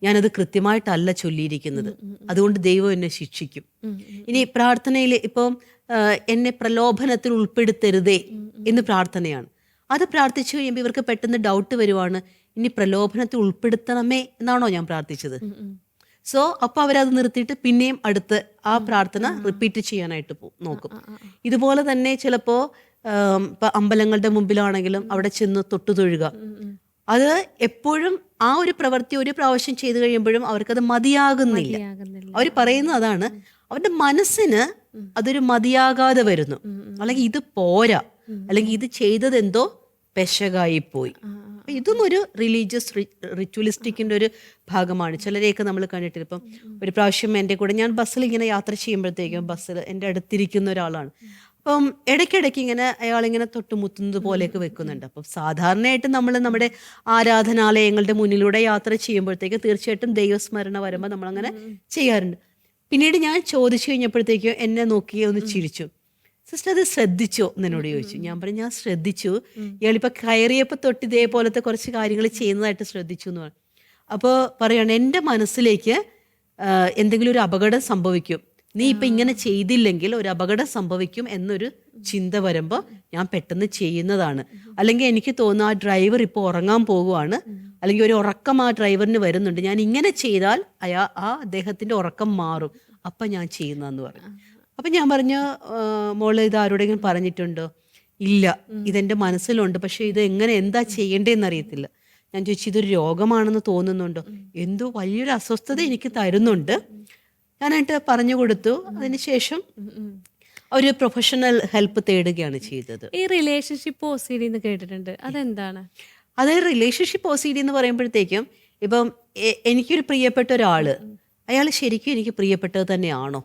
ഞാനത് കൃത്യമായിട്ടല്ല ചൊല്ലിയിരിക്കുന്നത്, അതുകൊണ്ട് ദൈവം എന്നെ ശിക്ഷിക്കും. ഇനി പ്രാർത്ഥനയിൽ ഇപ്പം എന്നെ പ്രലോഭനത്തിൽ ഉൾപ്പെടുത്തരുതേ എന്ന് പ്രാർത്ഥനയാണ്. അത് പ്രാർത്ഥിച്ചു കഴിയുമ്പോൾ ഇവർക്ക് പെട്ടെന്ന് ഡൗട്ട് വരുവാണ്, ഇനി പ്രലോഭനത്തിൽ ഉൾപ്പെടുത്തണമേ എന്നാണോ ഞാൻ പ്രാർത്ഥിച്ചത്. സോ അപ്പോൾ അവരത് നിർത്തിയിട്ട് പിന്നെയും അടുത്ത് ആ പ്രാർത്ഥന റിപ്പീറ്റ് ചെയ്യാനായിട്ട് നോക്കും. ഇതുപോലെ തന്നെ ചിലപ്പോൾ ഇപ്പം അമ്പലങ്ങളുടെ മുമ്പിലാണെങ്കിലും അവിടെ ചെന്ന് തൊട്ടു തൊഴുക. അത് എപ്പോഴും ആ ഒരു പ്രവൃത്തി ഒരു പ്രാവശ്യം ചെയ്തു കഴിയുമ്പോഴും അവർക്കത് മതിയാകുന്നില്ല. അവർ പറയുന്നത് അതാണ്, അവരുടെ മനസ്സിന് അതൊരു മതിയാകാതെ വരുന്നു, അല്ലെങ്കിൽ ഇത് പോരാ, അല്ലെങ്കിൽ ഇത് ചെയ്തത് എന്തോ പെശകായി പോയി. ഇതും ഒരു റിലീജിയസ് റിച്വലിസ്റ്റിക്കിൻ്റെ ഒരു ഭാഗമാണ്. ചിലരെയൊക്കെ നമ്മൾ കണ്ടിട്ടില്ല. ഇപ്പം ഒരു പ്രാവശ്യം എൻ്റെ കൂടെ ഞാൻ ബസ്സിൽ ഇങ്ങനെ യാത്ര ചെയ്യുമ്പോഴത്തേക്കും ബസ്സിൽ എൻ്റെ അടുത്തിരിക്കുന്ന ഒരാളാണ്. അപ്പം ഇടയ്ക്കിടയ്ക്ക് ഇങ്ങനെ അയാളിങ്ങനെ തൊട്ടുമുത്തുന്നത് പോലെയൊക്കെ വെക്കുന്നുണ്ട്. അപ്പം സാധാരണയായിട്ട് നമ്മൾ നമ്മുടെ ആരാധനാലയങ്ങളുടെ മുന്നിലൂടെ യാത്ര ചെയ്യുമ്പോഴത്തേക്കും തീർച്ചയായിട്ടും ദൈവസ്മരണ വരുമ്പോൾ നമ്മളങ്ങനെ ചെയ്യാറുണ്ട്. പിന്നീട് ഞാൻ ചോദിച്ചു കഴിഞ്ഞപ്പോഴത്തേക്കും എന്നെ നോക്കി ഒന്ന് ചിരിച്ചു. സിസ്റ്റർ അത് ശ്രദ്ധിച്ചോ എന്നോട് ചോദിച്ചു. ഞാൻ പറഞ്ഞു ഞാൻ ശ്രദ്ധിച്ചു, ഇയാളിപ്പോൾ കയറിയപ്പോൾ തൊട്ട് ഇതേപോലത്തെ കുറച്ച് കാര്യങ്ങൾ ചെയ്യുന്നതായിട്ട് ശ്രദ്ധിച്ചു എന്ന് പറഞ്ഞു. അപ്പോൾ പറയാണ്, എൻ്റെ മനസ്സിലേക്ക് എന്തെങ്കിലും ഒരു അപകടം സംഭവിക്കും, നീ ഇപ്പം ഇങ്ങനെ ചെയ്തില്ലെങ്കിൽ ഒരു അപകടം സംഭവിക്കും എന്നൊരു ചിന്ത വരുമ്പോൾ ഞാൻ പെട്ടെന്ന് ചെയ്യുന്നതാണ്. അല്ലെങ്കിൽ എനിക്ക് തോന്നുന്നു ആ ഡ്രൈവർ ഇപ്പോൾ ഉറങ്ങാൻ പോകുവാണ്, അല്ലെങ്കിൽ ഒരു ഉറക്കം ആ ഡ്രൈവറിന് വരുന്നുണ്ട്, ഞാൻ ഇങ്ങനെ ചെയ്താൽ അദ്ദേഹത്തിൻ്റെ ഉറക്കം മാറും, അപ്പം ഞാൻ ചെയ്യുന്നതെന്ന് പറഞ്ഞു. അപ്പം ഞാൻ പറഞ്ഞു, മോള് ഇത് ആരോടെങ്കിലും പറഞ്ഞിട്ടുണ്ടോ? ഇല്ല, ഇതെൻ്റെ മനസ്സിലുണ്ട്, പക്ഷേ ഇത് എന്താ ചെയ്യേണ്ടതെന്ന് അറിയത്തില്ല. ഞാൻ ചോദിച്ചു, ഇതൊരു രോഗമാണെന്ന് തോന്നുന്നുണ്ടോ? എന്തോ വലിയൊരു അസ്വസ്ഥത എനിക്ക് തരുന്നുണ്ട്. ഞാനായിട്ട് പറഞ്ഞു കൊടുത്തു. അതിനുശേഷം ഒരു പ്രൊഫഷണൽ ഹെൽപ്പ് തേടുകയാണ് ചെയ്തത്. ഈ റിലേഷൻഷിപ്പ് OCD എന്ന് കേട്ടിട്ടുണ്ട്, അതെന്താണ്? അതായത് റിലേഷൻഷിപ്പ് OCD എന്ന് പറയുമ്പോഴത്തേക്കും ഇപ്പം എനിക്കൊരു പ്രിയപ്പെട്ട ഒരാൾ, അയാൾ ശരിക്കും എനിക്ക് പ്രിയപ്പെട്ടത് തന്നെയാണോ?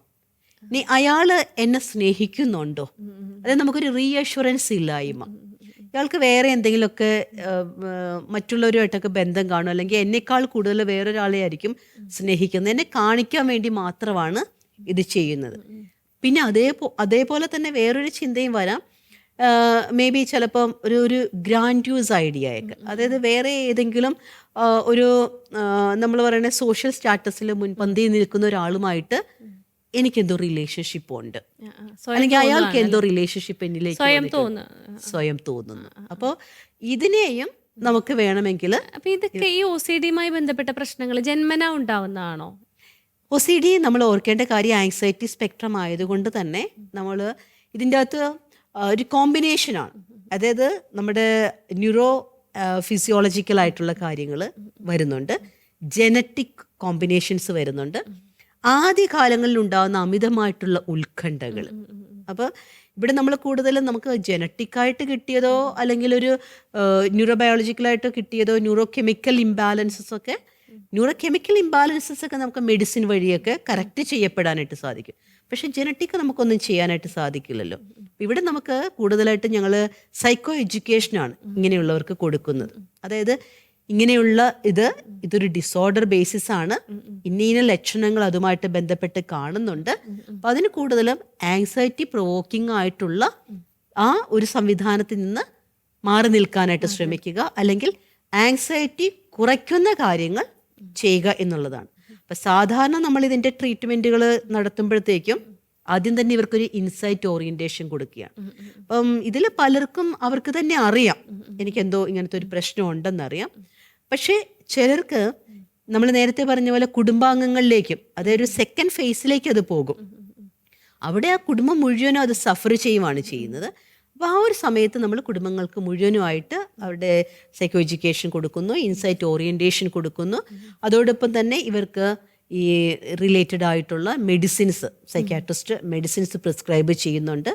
നീ അയാൾ എന്നെ സ്നേഹിക്കുന്നുണ്ടോ? അതായത് നമുക്കൊരു റീഅഷുറൻസ് ഇല്ലായ്മ. ഇയാൾക്ക് വേറെ എന്തെങ്കിലുമൊക്കെ മറ്റുള്ളവരുമായിട്ടൊക്കെ ബന്ധം കാണും, അല്ലെങ്കിൽ എന്നെക്കാൾ കൂടുതൽ വേറൊരാളെ ആയിരിക്കും സ്നേഹിക്കുന്നത്, എന്നെ കാണിക്കാൻ വേണ്ടി മാത്രമാണ് ഇത് ചെയ്യുന്നത്. പിന്നെ അതേപോലെ തന്നെ വേറൊരു ചിന്തയും വരാം, മേ ബി ചിലപ്പം ഒരു ഗ്രാൻഡ്യൂസ് ഐഡിയയൊക്കെ, അതായത് വേറെ ഏതെങ്കിലും ഒരു നമ്മൾ പറയുന്ന സോഷ്യൽ സ്റ്റാറ്റസിൽ മുൻപന്തിയിൽ നിൽക്കുന്ന ഒരാളുമായിട്ട് എനിക്കെന്തോ റിലേഷൻഷിപ്പ് ഉണ്ട്, അല്ലെങ്കിൽ അയാൾക്ക് എന്തോ റിലേഷൻഷിപ്പ് എന്നിലേക്ക് സ്വയം തോന്നുന്നു. അപ്പോൾ ഇതിനെയും നമുക്ക് വേണമെങ്കിൽ, അപ്പോൾ ഇതൊക്കെ ഈ OCDയുമായി ബന്ധപ്പെട്ട പ്രശ്നങ്ങൾ ജന്മന ഉണ്ടാവുന്നതാണോ? OCD നമ്മൾ ഓർക്കേണ്ട കാര്യം ആങ്സൈറ്റി സ്പെക്ട്രം ആയതുകൊണ്ട് തന്നെ നമ്മൾ ഇതിൻ്റെ അകത്ത് ഒരു കോമ്പിനേഷനാണ്. അതായത് നമ്മുടെ ന്യൂറോ ഫിസിയോളജിക്കലായിട്ടുള്ള കാര്യങ്ങൾ വരുന്നുണ്ട്, ജനറ്റിക് കോമ്പിനേഷൻസ് വരുന്നുണ്ട്, ആദ്യകാലങ്ങളിൽ ഉണ്ടാകുന്ന അമിതമായിട്ടുള്ള ഉത്കണ്ഠകൾ. അപ്പോൾ ഇവിടെ നമ്മൾ കൂടുതലും നമുക്ക് ജനറ്റിക്കായിട്ട് കിട്ടിയതോ അല്ലെങ്കിൽ ഒരു ന്യൂറോബയോളജിക്കലായിട്ടോ കിട്ടിയതോ ന്യൂറോ കെമിക്കൽ ഇംബാലൻസസ് ഒക്കെ നമുക്ക് മെഡിസിൻ വഴിയൊക്കെ കറക്റ്റ് ചെയ്യപ്പെടാനായിട്ട് സാധിക്കും. പക്ഷെ ജനറ്റിക് നമുക്കൊന്നും ചെയ്യാനായിട്ട് സാധിക്കില്ലല്ലോ. ഇവിടെ നമുക്ക് കൂടുതലായിട്ട് ഞങ്ങൾ സൈക്കോ എഡ്യൂക്കേഷനാണ് ഇങ്ങനെയുള്ളവർക്ക് കൊടുക്കുന്നത്. അതായത് ഇങ്ങനെയുള്ള ഇതൊരു ഡിസോർഡർ ബേസിസ് ആണ്, ഇന്ന ലക്ഷണങ്ങൾ അതുമായിട്ട് ബന്ധപ്പെട്ട് കാണുന്നുണ്ട്. അപ്പം അതിന് കൂടുതലും ആങ്സൈറ്റി പ്രൊവോക്കിംഗ് ആയിട്ടുള്ള ആ ഒരു സംവിധാനത്തിൽ നിന്ന് മാറി നിൽക്കാനായിട്ട് ശ്രമിക്കുക, അല്ലെങ്കിൽ ആങ്സൈറ്റി കുറയ്ക്കുന്ന കാര്യങ്ങൾ ചെയ്യുക എന്നുള്ളതാണ്. അപ്പം സാധാരണ നമ്മൾ ഇതിൻ്റെ ട്രീറ്റ്മെൻറ്റുകൾ നടത്തുമ്പോഴത്തേക്കും ആദ്യം തന്നെ ഇവർക്കൊരു ഇൻസൈറ്റ് ഓറിയൻറ്റേഷൻ കൊടുക്കുകയാണ്. അപ്പം ഇതിൽ പലർക്കും അവർക്ക് തന്നെ അറിയാം എനിക്കെന്തോ ഇങ്ങനത്തെ ഒരു പ്രശ്നം ഉണ്ടെന്നറിയാം. പക്ഷേ ചിലർക്ക് നമ്മൾ നേരത്തെ പറഞ്ഞ പോലെ കുടുംബാംഗങ്ങളിലേക്കും, അതായത് ഒരു സെക്കൻഡ് ഫേസിലേക്ക് അത് പോകും. അവിടെ ആ കുടുംബം മുഴുവനും അത് സഫർ ചെയ്യുവാണ് ചെയ്യുന്നത്. അപ്പോൾ ആ ഒരു സമയത്ത് നമ്മൾ കുടുംബങ്ങൾക്ക് മുഴുവനുമായിട്ട് അവരുടെ സൈക്കോ എഡ്യൂക്കേഷൻ കൊടുക്കുന്നു, ഇൻസൈറ്റ് ഓറിയൻറ്റേഷൻ കൊടുക്കുന്നു. അതോടൊപ്പം തന്നെ ഇവർക്ക് ഈ റിലേറ്റഡ് ആയിട്ടുള്ള മെഡിസിൻസ്, സൈക്യാട്രിസ്റ്റ് മെഡിസിൻസ് പ്രിസ്ക്രൈബ് ചെയ്യുന്നുണ്ട്.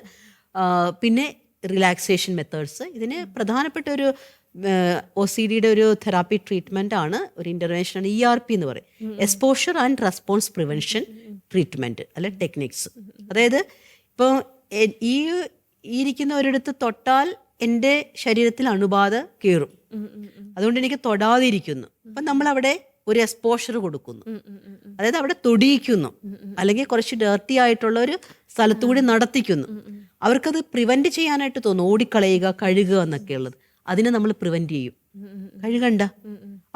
പിന്നെ റിലാക്സേഷൻ മെത്തേഡ്സ്, ഇതിന് പ്രധാനപ്പെട്ട ഒരു OCDയുടെ ഒരു തെറാപ്പി ട്രീറ്റ്മെൻ്റ് ആണ്, ഒരു ഇൻ്റർവെൻഷനാണ് ERP എന്ന് പറയും, exposure and response prevention treatment അല്ലെ ടെക്നിക്സ്. അതായത് ഇപ്പോൾ ഈ ഇരിക്കുന്ന ഒരിടത്ത് തൊട്ടാൽ എൻ്റെ ശരീരത്തിൽ അണുബാധ കയറും, അതുകൊണ്ട് എനിക്ക് തൊടാതിരിക്കുന്നു. അപ്പം നമ്മളവിടെ ഒരു എക്സ്പോഷർ കൊടുക്കുന്നു, അതായത് അവിടെ തൊടിയിക്കുന്നു, അല്ലെങ്കിൽ കുറച്ച് ഡേർട്ടി ആയിട്ടുള്ള ഒരു സ്ഥലത്തുകൂടി നടത്തിക്കുന്നു. അവർക്കത് പ്രിവെന്റ് ചെയ്യാനായിട്ട് തോന്നും, ഓടിക്കളയുക, കഴുകുക എന്നൊക്കെ ഉള്ളത്. അതിനെ നമ്മൾ പ്രിവെന്റ് ചെയ്യും, കഴുകണ്ട.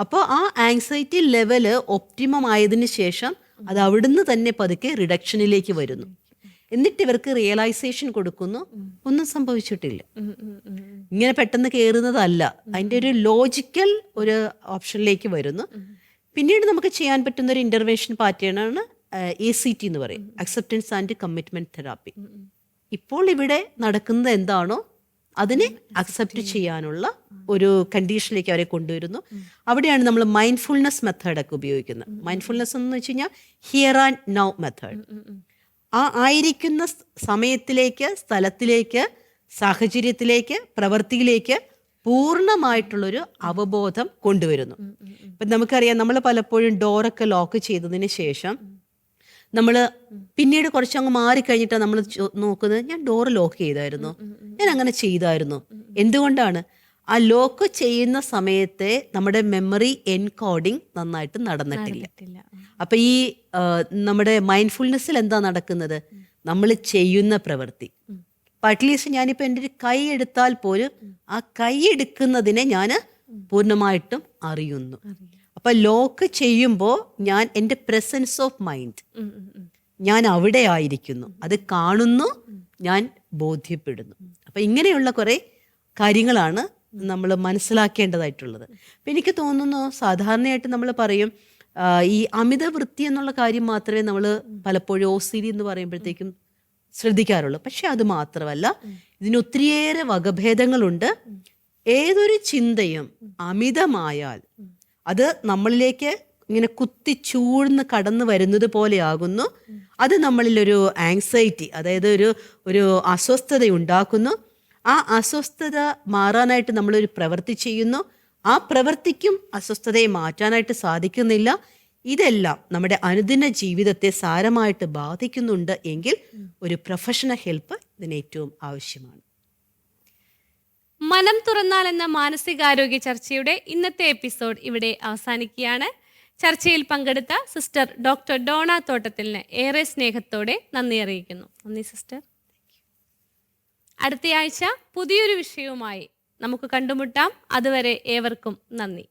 അപ്പോൾ ആ ആങ്സൈറ്റി ലെവല് ഒപ്റ്റിമം ആയതിനു ശേഷം അത് അവിടുന്ന് തന്നെ പതുക്കെ റിഡക്ഷനിലേക്ക് വരുന്നു. എന്നിട്ട് ഇവർക്ക് റിയലൈസേഷൻ കൊടുക്കുന്നു, ഒന്നും സംഭവിച്ചിട്ടില്ല. ഇങ്ങനെ പെട്ടെന്ന് കയറുന്നതല്ല, അതിൻ്റെ ഒരു ലോജിക്കൽ ഒരു ഓപ്ഷനിലേക്ക് വരുന്നു. പിന്നീട് നമുക്ക് ചെയ്യാൻ പറ്റുന്ന ഒരു ഇന്റർവെൻഷൻ പാറ്റേണാണ് ACT എന്ന് പറയും, അക്സെപ്റ്റൻസ് ആൻഡ് കമ്മിറ്റ്മെന്റ് തെറാപ്പി. ഇപ്പോൾ ഇവിടെ നടക്കുന്നത് എന്താണോ അതിനെ അക്സെപ്റ്റ് ചെയ്യാനുള്ള ഒരു കണ്ടീഷനിലേക്ക് അവരെ കൊണ്ടുവരുന്നു. അവിടെയാണ് നമ്മൾ മൈൻഡ്ഫുൾനെസ് മെത്തേഡൊക്കെ ഉപയോഗിക്കുന്നത്. മൈൻഡ്ഫുൾനെസ് എന്ന് വെച്ച് കഴിഞ്ഞാൽ ഹിയർ ആൻഡ് നൗ മെത്തേഡ്. ആ ആയിരിക്കുന്ന സമയത്തിലേക്ക്, സ്ഥലത്തിലേക്ക്, സാഹചര്യത്തിലേക്ക്, പ്രവൃത്തിയിലേക്ക് പൂർണ്ണമായിട്ടുള്ളൊരു അവബോധം കൊണ്ടുവരുന്നു. ഇപ്പം നമുക്കറിയാം, നമ്മൾ പലപ്പോഴും ഡോറൊക്കെ ലോക്ക് ചെയ്തതിന് ശേഷം നമ്മൾ പിന്നീട് കുറച്ചങ്ങ് മാറിക്കഴിഞ്ഞിട്ടാണ് നമ്മൾ നോക്കുന്നത്, ഞാൻ ഡോറ് ലോക്ക് ചെയ്തായിരുന്നു, ഞാൻ അങ്ങനെ ചെയ്തായിരുന്നു. എന്തുകൊണ്ടാണ്? ആ ലോക്ക് ചെയ്യുന്ന സമയത്തെ നമ്മുടെ മെമ്മറി എൻകോഡിങ് നന്നായിട്ട് നടന്നിട്ടില്ല. അപ്പൊ ഈ നമ്മുടെ മൈൻഡ്ഫുൾനെസ്സിൽ എന്താ നടക്കുന്നത്? നമ്മൾ ചെയ്യുന്ന പ്രവൃത്തി, അറ്റ്ലീസ്റ്റ് ഞാനിപ്പോൾ എൻ്റെ ഒരു കൈ എടുത്താൽ പോലും ആ കൈ എടുക്കുന്നതിനെ ഞാൻ പൂർണ്ണമായിട്ടും അറിയുന്നു. അപ്പൊ ലോക്ക് ചെയ്യുമ്പോൾ ഞാൻ എൻ്റെ പ്രസൻസ് ഓഫ് മൈൻഡ്, ഞാൻ അവിടെ ആയിരിക്കുന്നു, അത് കാണുന്നു, ഞാൻ ബോധ്യപ്പെടുന്നു. അപ്പൊ ഇങ്ങനെയുള്ള കുറെ കാര്യങ്ങളാണ് നമ്മൾ മനസ്സിലാക്കേണ്ടതായിട്ടുള്ളത്. അപ്പം എനിക്ക് തോന്നുന്നു, സാധാരണയായിട്ട് നമ്മൾ പറയും ഈ അമിത വൃത്തി എന്നുള്ള കാര്യം മാത്രമേ നമ്മൾ പലപ്പോഴും OCD എന്ന് പറയുമ്പോഴത്തേക്കും ശ്രദ്ധിക്കാറുള്ളൂ. പക്ഷെ അത് മാത്രമല്ല, ഇതിന് ഒത്തിരിയേറെ വകഭേദങ്ങളുണ്ട്. ഏതൊരു ചിന്തയും അമിതമായാൽ അത് നമ്മളിലേക്ക് ഇങ്ങനെ കുത്തി ചൂഴ്ന്ന് കടന്നു വരുന്നത് പോലെയാകുന്നു. അത് നമ്മളിലൊരു ആങ്സൈറ്റി, അതായത് ഒരു അസ്വസ്ഥത ഉണ്ടാക്കുന്നു. ആ അസ്വസ്ഥത മാറാനായിട്ട് നമ്മളൊരു പ്രവൃത്തി ചെയ്യുന്നു, ആ പ്രവൃത്തിക്കും അസ്വസ്ഥതയെ മാറ്റാനായിട്ട് സാധിക്കുന്നില്ല. ഇതെല്ലാം നമ്മുടെ അനുദിന ജീവിതത്തെ സാരമായിട്ട് ബാധിക്കുന്നുണ്ട് എങ്കിൽ ഒരു പ്രൊഫഷണൽ ഹെൽപ്പ് ഇതിന് ഏറ്റവും ആവശ്യമാണ്. മനം തുറന്നാൽ എന്ന മാനസികാരോഗ്യ ചർച്ചയുടെ ഇന്നത്തെ എപ്പിസോഡ് ഇവിടെ അവസാനിക്കുകയാണ്. ചർച്ചയിൽ പങ്കെടുത്ത സിസ്റ്റർ ഡോക്ടർ ഡോണ തോട്ടത്തിലിന് ഏറെ സ്നേഹത്തോടെ നന്ദി അറിയിക്കുന്നു. നന്ദി സിസ്റ്റർ. അടുത്തയാഴ്ച പുതിയൊരു വിഷയവുമായി നമുക്ക് കണ്ടുമുട്ടാം. അതുവരെ ഏവർക്കും നന്ദി.